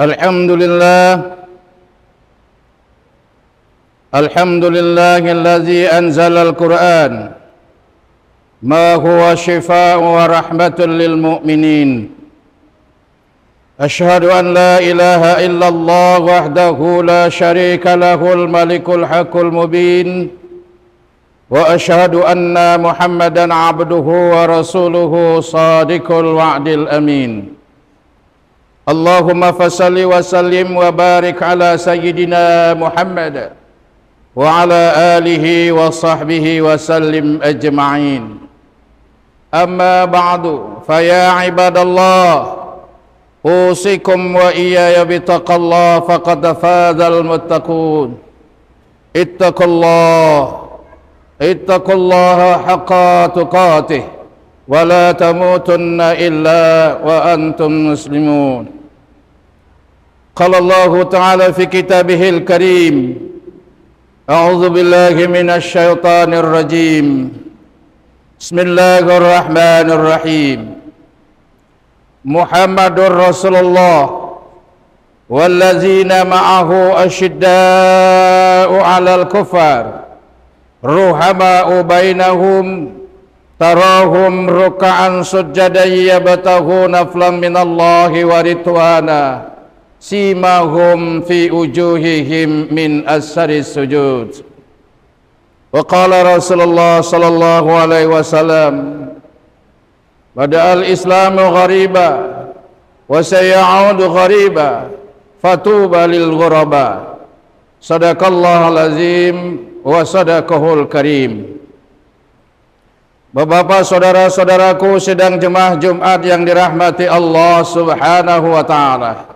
Alhamdulillah Alhamdulillahillazi anzalal Qur'an ma huwa shifaa'un wa rahmatun lil mu'minin. Ashhadu an la ilaha illallah wahdahu la syarika lahul malikul haqqul mubin. Wa ashhadu anna Muhammadan abduhu wa rasuluhu sadiqul wa'dil amin. Allahumma fasalli wa sallim wa barik ala sayyidina Muhammad wa ala alihi wa sahbihi wa sallim ajma'in. Amma ba'du, fa ya ibadallah, usikum wa iyaya bitaqallah faqad fazal muttaqun. Ittaqullaha haqqa tuqatih wa la tamutunna illa wa antum muslimun. Qala Allah Ta'ala fi kitabihil karim, a'udzu billahi minasy syaithanir rajim. Bismillahirrahmanirrahim. Muhammadur Rasulullah wallazina ma'ahu asyidda'u 'alal kuffar ruhama'u bainahum tarahum ruk'an sujjadan yabtaghuna naflan minallahi wa ridwana simahum fi wujuhihim min asari sujud. Wa qala Rasulullah sallallahu alaihi wasallam, bada'al islamu ghariba wa sayaudu ghariba fatuba lil ghuraba. Sadaqallahul azim wa sadaqahul karim. Bapak-bapak, saudara-saudaraku sedang jemaah Jumat yang dirahmati Allah Subhanahu wa taala.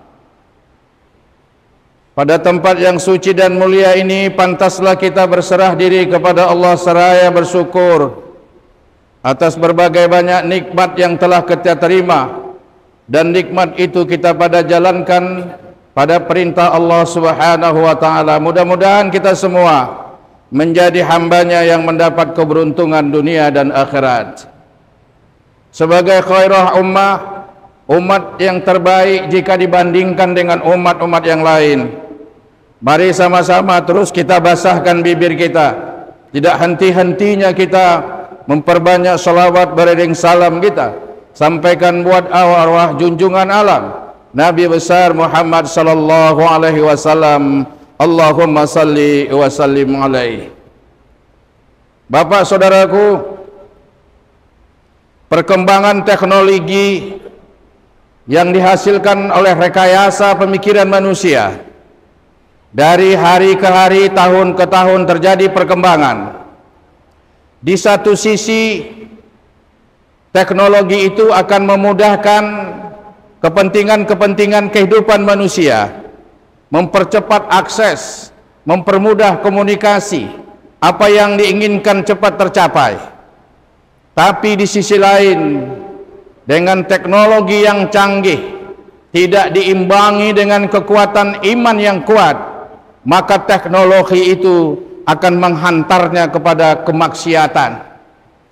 Pada tempat yang suci dan mulia ini, pantaslah kita berserah diri kepada Allah seraya bersyukur atas berbagai banyak nikmat yang telah kita terima, dan nikmat itu kita pada jalankan pada perintah Allah Subhanahu wa taala. Mudah-mudahan kita semua menjadi hambanya yang mendapat keberuntungan dunia dan akhirat. Sebagai khairah ummah, umat yang terbaik jika dibandingkan dengan umat-umat yang lain, mari sama-sama terus kita basahkan bibir kita. Tidak henti-hentinya kita memperbanyak salawat beriring salam kita sampaikan buat arwah junjungan alam Nabi besar Muhammad sallallahu alaihi wasallam. Allahumma salli wa sallim alaihi. Bapak saudaraku, perkembangan teknologi yang dihasilkan oleh rekayasa pemikiran manusia, dari hari ke hari, tahun ke tahun terjadi perkembangan. Di satu sisi, teknologi itu akan memudahkan kepentingan-kepentingan kehidupan manusia, mempercepat akses, mempermudah komunikasi, apa yang diinginkan cepat tercapai. Tapi di sisi lain, dengan teknologi yang canggih, tidak diimbangi dengan kekuatan iman yang kuat, maka teknologi itu akan menghantarnya kepada kemaksiatan.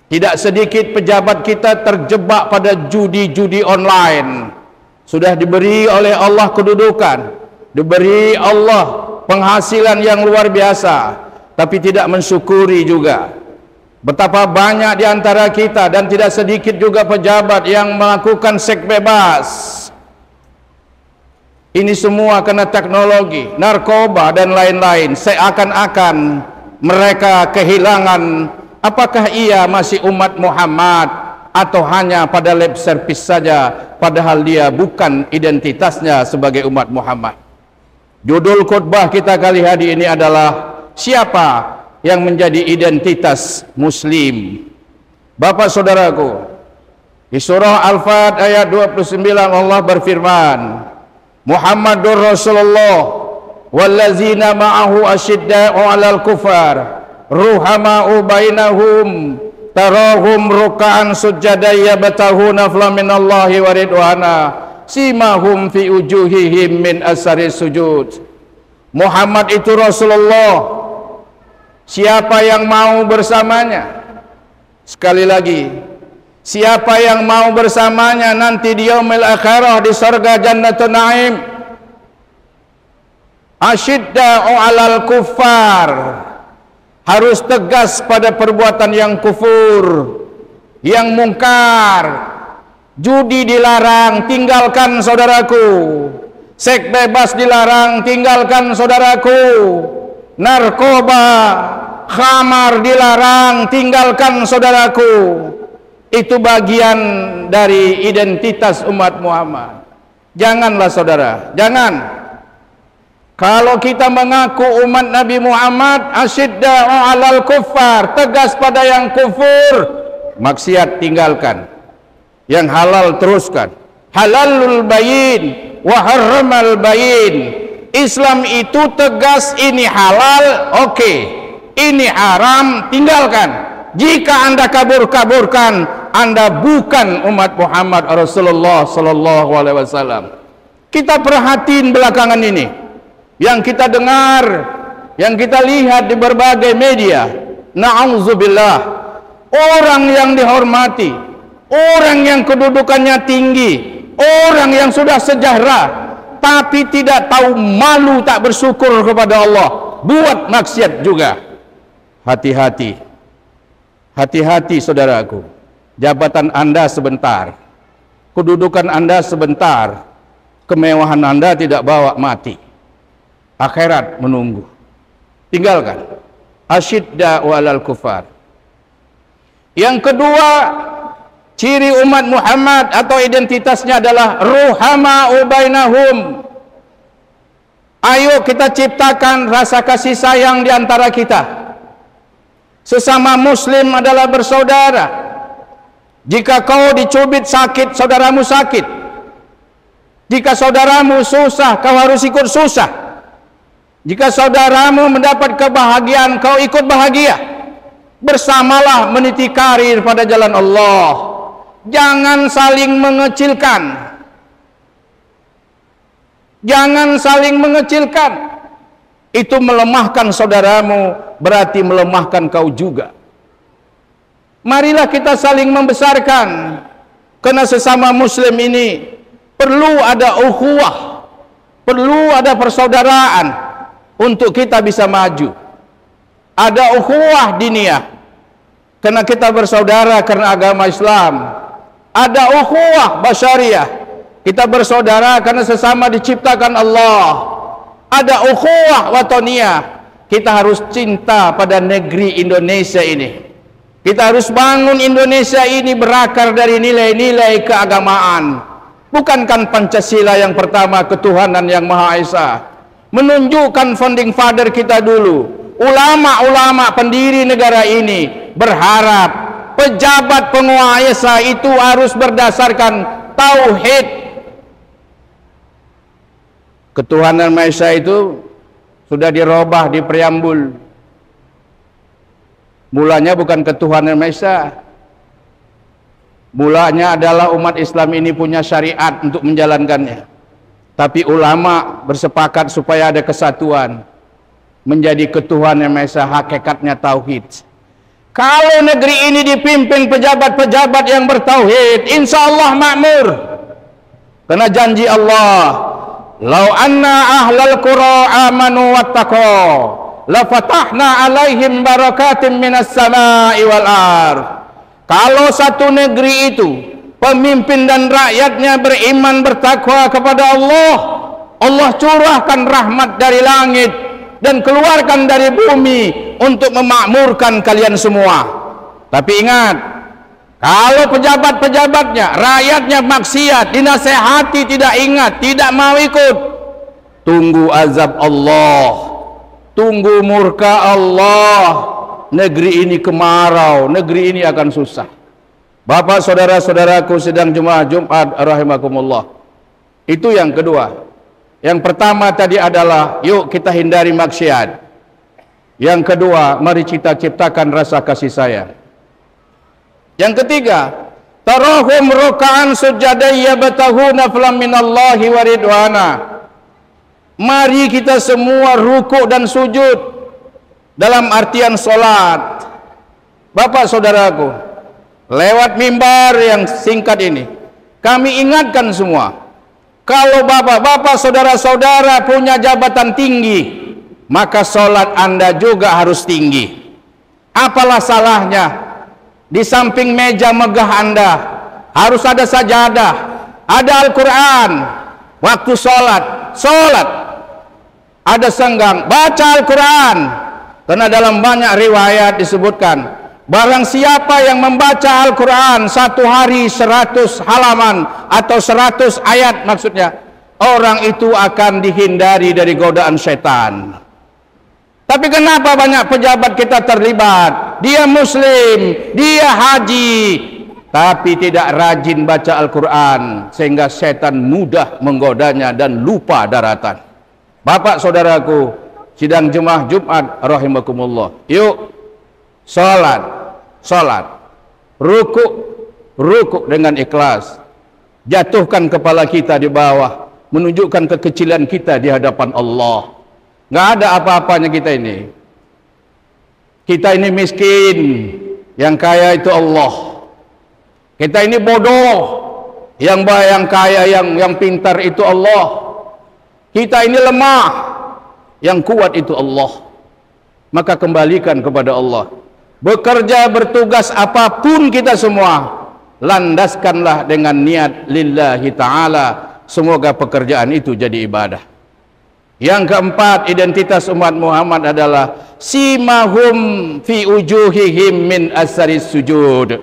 Tidak sedikit pejabat kita terjebak pada judi-judi online. Sudah diberi oleh Allah kedudukan, diberi Allah penghasilan yang luar biasa, tapi tidak mensyukuri juga. Betapa banyak di antara kita dan tidak sedikit juga pejabat yang melakukan seks bebas. Ini semua karena teknologi, narkoba dan lain-lain. Seakan-akan mereka kehilangan apakah ia masih umat Muhammad atau hanya pada lip service saja, padahal dia bukan identitasnya sebagai umat Muhammad. Judul khutbah kita kali ini adalah siapa yang menjadi identitas Muslim. Bapak saudaraku, di surah Al-Fat ayat 29 Allah berfirman, Muhammadur Rasulullah wallazina ma'ahu asyidda'u 'alal kufar ruhama'u bainahum tarahum ruk'an sujjadan yabtaghuna naflan minallahi wa ridwana simahum fi wujuhihim min asari sujud. Muhammad itu Rasulullah. Siapa yang mau bersamanya? Sekali lagi, siapa yang mau bersamanya nanti di yaumil akhirah di surga Jannatul Naim, Asyidda'u 'alal kuffar, harus tegas pada perbuatan yang kufur, yang mungkar. Judi dilarang, tinggalkan saudaraku. Seks bebas dilarang, tinggalkan saudaraku. Narkoba, khamar dilarang, tinggalkan saudaraku. Itu bagian dari identitas umat Muhammad. Janganlah saudara, jangan. Kalau kita mengaku umat Nabi Muhammad, asyidda'u 'alal kuffar, tegas pada yang kufur, maksiat tinggalkan, yang halal teruskan. Halalul bayin wa harramal bayin. Islam itu tegas, ini halal, oke. Ini haram, tinggalkan. Jika Anda kabur-kaburkan, Anda bukan umat Muhammad Rasulullah sallallahu alaihi wasallam. Kita perhatiin belakangan ini, yang kita dengar, yang kita lihat di berbagai media, na'udzubillah, orang yang dihormati, orang yang kedudukannya tinggi, orang yang sudah sejahtera, tapi tidak tahu malu, tak bersyukur kepada Allah, buat maksiat juga. Hati-hati, hati-hati saudaraku. Jabatan Anda sebentar, kedudukan Anda sebentar, kemewahan Anda tidak bawa mati. Akhirat menunggu. Tinggalkan. Asyidda'u 'alal kuffar. Yang kedua, ciri umat Muhammad atau identitasnya adalah ruhama'u bainahum. Ayo kita ciptakan rasa kasih sayang di antara kita. Sesama muslim adalah bersaudara. Jika kau dicubit sakit, saudaramu sakit. Jika saudaramu susah, kau harus ikut susah. Jika saudaramu mendapat kebahagiaan, kau ikut bahagia. Bersamalah meniti karir pada jalan Allah. Jangan saling mengecilkan. Jangan saling mengecilkan. Itu melemahkan saudaramu, berarti melemahkan kau juga. Marilah kita saling membesarkan, karena sesama muslim ini perlu ada ukhuwah, perlu ada persaudaraan untuk kita bisa maju. Ada ukhuwah diniyah, karena kita bersaudara karena agama Islam. Ada ukhuwah basyariah, kita bersaudara karena sesama diciptakan Allah. Ada ukhuwah wataniyah, kita harus cinta pada negeri Indonesia ini. Kita harus bangun Indonesia ini berakar dari nilai-nilai keagamaan. Bukankah Pancasila yang pertama ketuhanan yang Maha Esa? Menunjukkan founding father kita dulu, ulama-ulama pendiri negara ini berharap pejabat penguasa itu harus berdasarkan tauhid. Ketuhanan Maha Esa itu sudah dirubah di preambul. Mulanya bukan ketuhanan Maha Esa. Mulanya adalah umat Islam ini punya syariat untuk menjalankannya. Tapi ulama bersepakat supaya ada kesatuan. Menjadi ketuhanan Maha Esa, hakikatnya tauhid. Kalau negeri ini dipimpin pejabat-pejabat yang bertauhid, insya Allah makmur. Karena janji Allah, "Lau anna ahlal qura amanu wattaqo, la fatahna alaihim barakatim minas sama'i wal ardh." Kalau satu negeri itu pemimpin dan rakyatnya beriman bertakwa kepada Allah, Allah curahkan rahmat dari langit dan keluarkan dari bumi untuk memakmurkan kalian semua. Tapi ingat, kalau pejabat-pejabatnya, rakyatnya maksiat, dinasehati tidak ingat, tidak mau ikut, tunggu azab Allah, tunggu murka Allah. Negeri ini kemarau, negeri ini akan susah. Bapak saudara-saudaraku sedang jemaah Jumat rahimakumullah. Itu yang kedua. Yang pertama tadi adalah yuk kita hindari maksiat. Yang kedua, mari kita ciptakan rasa kasih sayang. Yang ketiga, tarahum ruk'an sujadan yabtaghuna fadlan minallahi wa ridwana. Mari kita semua rukuk dan sujud dalam artian solat. Bapak saudaraku, lewat mimbar yang singkat ini kami ingatkan semua, Kalau bapak-bapak, saudara-saudara punya jabatan tinggi, maka sholat Anda juga harus tinggi. Apalah salahnya di samping meja megah Anda harus ada sajadah, ada Al-Quran. Waktu sholat ada senggang, baca Al-Quran. Karena dalam banyak riwayat disebutkan, barang siapa yang membaca Al-Quran satu hari 100 halaman atau 100 ayat maksudnya, orang itu akan dihindari dari godaan setan. Tapi kenapa banyak pejabat kita terlibat? Dia muslim, dia haji, tapi tidak rajin baca Al-Quran, sehingga setan mudah menggodanya dan lupa daratan. Bapak saudaraku, sidang jemaah Jumat rahimakumullah, yuk Salat, rukuk dengan ikhlas, jatuhkan kepala kita di bawah, menunjukkan kekecilan kita di hadapan Allah. Nggak ada apa-apanya kita ini. Kita ini miskin, yang kaya itu Allah. Kita ini bodoh, yang kaya, yang pintar itu Allah. Kita ini lemah, yang kuat itu Allah. Maka kembalikan kepada Allah. Bekerja, bertugas apapun kita semua, landaskanlah dengan niat lillahi ta'ala. Semoga pekerjaan itu jadi ibadah. Yang keempat, identitas umat Muhammad adalah simahum fi ujuhihim min asaris sujud.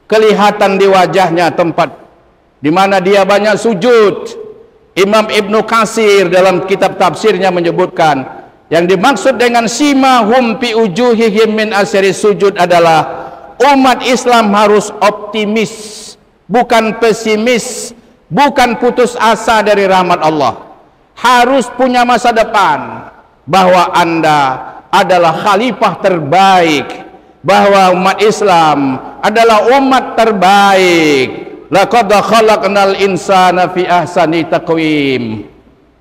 Kelihatan di wajahnya tempat di mana dia banyak sujud. Imam Ibnu Katsir dalam kitab tafsirnya menyebutkan, yang dimaksud dengan simahum fi ujuhihim min asaris sujud adalah umat Islam harus optimis, bukan pesimis, bukan putus asa dari rahmat Allah. Harus punya masa depan, bahwa Anda adalah khalifah terbaik, bahwa umat Islam adalah umat terbaik. Laqad khalaqnal insana fi ahsani taqwim.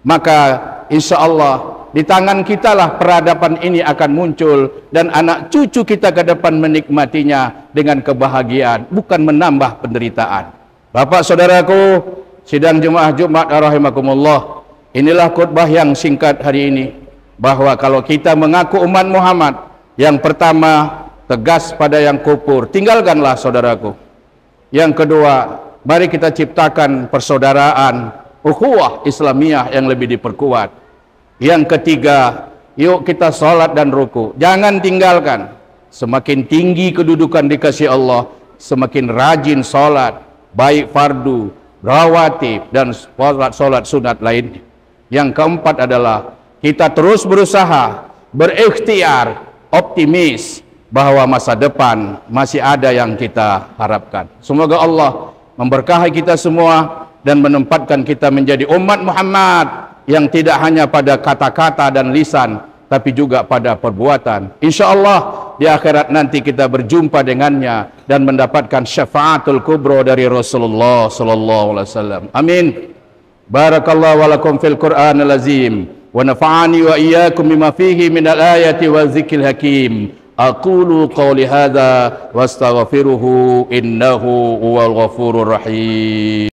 Maka insya Allah di tangan kita lah peradaban ini akan muncul, dan anak cucu kita ke depan menikmatinya dengan kebahagiaan, bukan menambah penderitaan. Bapak saudaraku, sidang jemaah Jumat rahimakumullah, inilah khutbah yang singkat hari ini, bahwa kalau kita mengaku umat Muhammad, yang pertama, tegas pada yang kufur, tinggalkanlah saudaraku. Yang kedua, mari kita ciptakan persaudaraan, ukhuwah Islamiyah yang lebih diperkuat. Yang ketiga, yuk kita sholat dan ruku, jangan tinggalkan. Semakin tinggi kedudukan dikasih Allah, semakin rajin sholat, baik fardu, rawatib, dan sholat sunat lainnya. Yang keempat adalah kita terus berusaha, berikhtiar, optimis, bahwa masa depan masih ada yang kita harapkan. Semoga Allah memberkahi kita semua dan menempatkan kita menjadi umat Muhammad yang tidak hanya pada kata-kata dan lisan, tapi juga pada perbuatan. Insya Allah di akhirat nanti kita berjumpa dengannya dan mendapatkan syafaatul kubra dari Rasulullah sallallahu alaihi wasallam. Amin. Barakallahu wa lakum fil Qur'anil azim wa nafa'ani wa iyyakum bima fihi minal ayati wa dzikril hakim. Aqulu qawli hadza wastaghfiruhu innahu huwal ghafurur rahim.